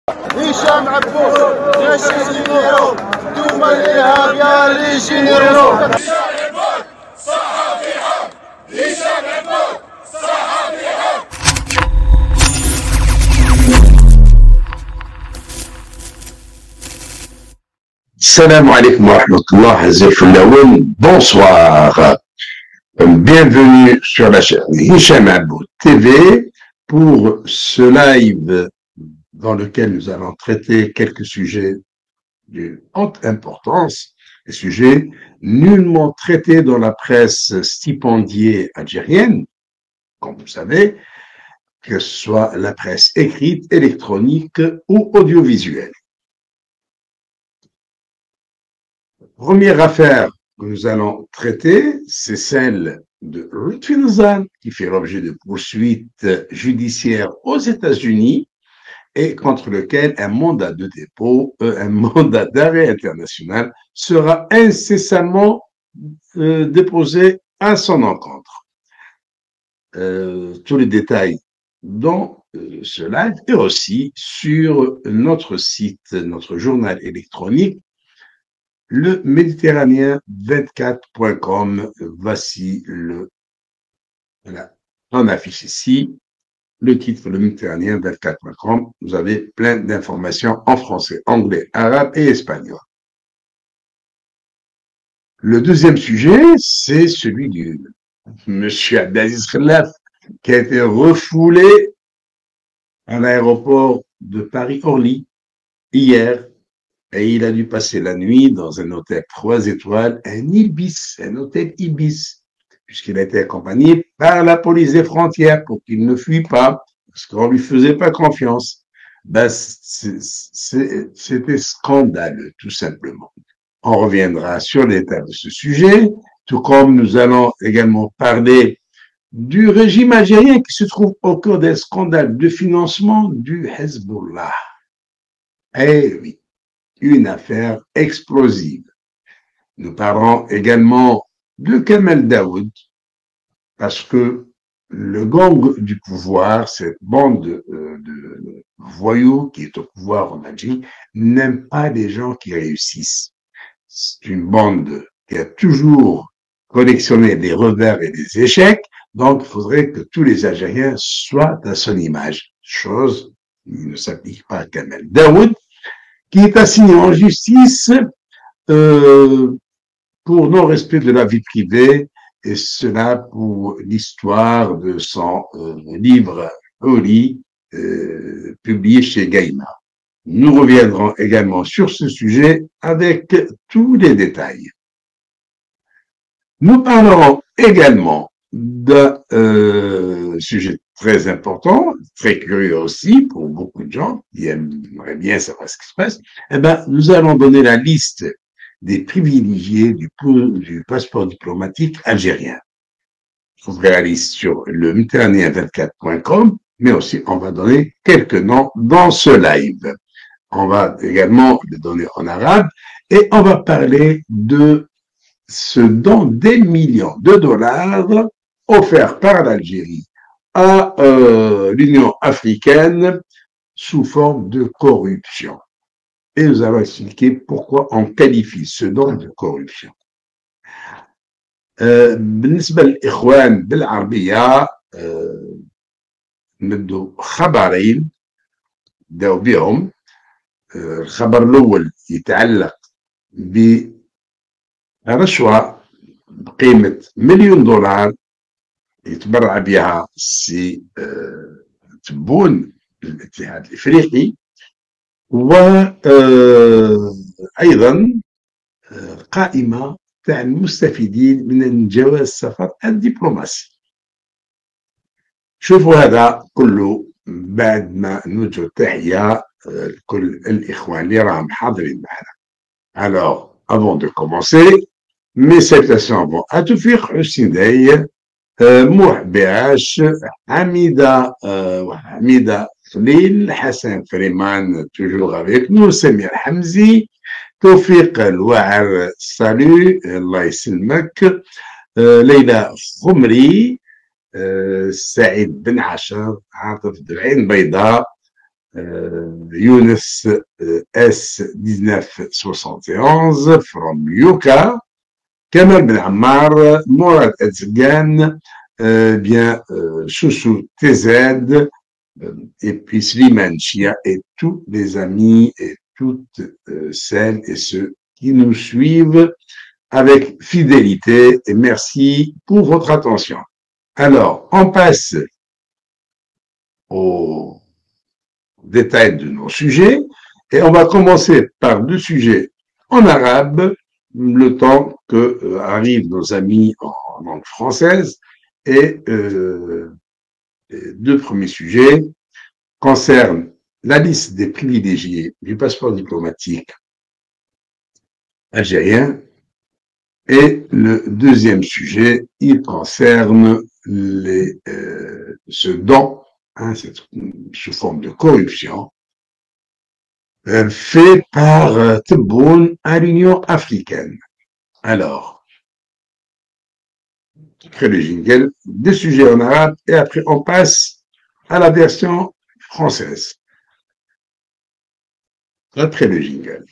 هشام عبود جيش الجنيرو دوما الارهاب يا ليجيرو هشام عبود صحفي حق هشام عبود صحفي حق. Salam alaikum wa rahmatullah, bonsoir. Bienvenue sur la chaîne Hicham Abou TV pour ce live dans lequel nous allons traiter quelques sujets d'une haute importance, des sujets nullement traités dans la presse stipendiée algérienne, comme vous savez, que ce soit la presse écrite, électronique ou audiovisuelle. Première affaire que nous allons traiter, c'est celle de Lutfi Nzan, qui fait l'objet de poursuites judiciaires aux États-Unis et contre lequel un mandat de dépôt, un mandat d'arrêt international sera incessamment déposé à son encontre. Tous les détails dans ce live et aussi sur notre site, notre journal électronique, le méditerranéen24.com. Voici voilà, on affiche ici le titre, le méditerranéen24.com. Vous avez plein d'informations en français, anglais, arabe et espagnol. Le deuxième sujet, c'est celui du monsieur Abdelaziz Khelaf, qui a été refoulé à l'aéroport de Paris-Orly hier. Et il a dû passer la nuit dans un hôtel 3 étoiles, un Ibis, un hôtel Ibis, puisqu'il a été accompagné par la police des frontières pour qu'il ne fuit pas, parce qu'on ne lui faisait pas confiance. Ben, c'était scandaleux, tout simplement. On reviendra sur l'état de ce sujet, tout comme nous allons également parler du régime algérien qui se trouve au cœur d'un scandale de financement du Hezbollah. Eh oui. Une affaire explosive. Nous parlerons également de Kamel Daoud, parce que le gang du pouvoir, cette bande de voyous qui est au pouvoir en Algérie, n'aime pas les gens qui réussissent. C'est une bande qui a toujours collectionné des revers et des échecs, donc il faudrait que tous les Algériens soient à son image. Chose qui ne s'applique pas à Kamel Daoud, qui est assigné en justice pour non-respect de la vie privée, et cela pour l'histoire de son livre Oli, publié chez Gallimard. Nous reviendrons également sur ce sujet avec tous les détails. Nous parlerons également d'un sujet très important, très curieux aussi pour beaucoup de gens qui aimeraient bien savoir ce qui se passe. Eh ben, nous allons donner la liste des privilégiés du passeport diplomatique algérien. Vous trouverez la liste sur le méditerranéen24.com, mais aussi on va donner quelques noms dans ce live. On va également les donner en arabe et on va parler de ce don des millions de dollars offerts par l'Algérie à l'Union africaine sous forme de corruption. Et nous allons expliquer pourquoi on qualifie ce don de corruption. بالنسبة للإخوان بالعربية نبدو خبرين نبداو بهم. الخبر الأول يتعلق برشوة بقيمة $1,000,000 يتبرع بها السي تبون الاتحاد الافريقي، وايضا قائمه تاع المستفيدين من جواز السفر الدبلوماسي. شوفوا هذا كله بعد ما نوجه تحيه لكل الاخوان اللي راهم حاضرين معنا. Alors, avant de commencer, mes salutations vont à Toufiq Hussein Dey, محبعاش، حميدة خليل، حسن فريمان toujours avec nous، سمير حمزي، توفيق الوعر سالو الله يسلمك، ليلى خمري، سعيد بن عاشر، عاطف العين بيضاء، Younes S1971 from Yuka, Kamal Ben Ammar, Morad Etzgan, bien Chouchou TZ, et puis Slimane Chia et tous les amis et toutes celles et ceux qui nous suivent avec fidélité et merci pour votre attention. Alors, on passe aux détails de nos sujets et on va commencer par deux sujets en arabe, le temps que arrivent nos amis en langue française et les deux premiers sujets concernent la liste des privilégiés du passeport diplomatique algérien et le deuxième sujet, il concerne ce don, sous forme de corruption, fait par Tebboune à l'Union africaine. Alors, après le jingle, deux sujets en arabe et après on passe à la version française. Après le jingle.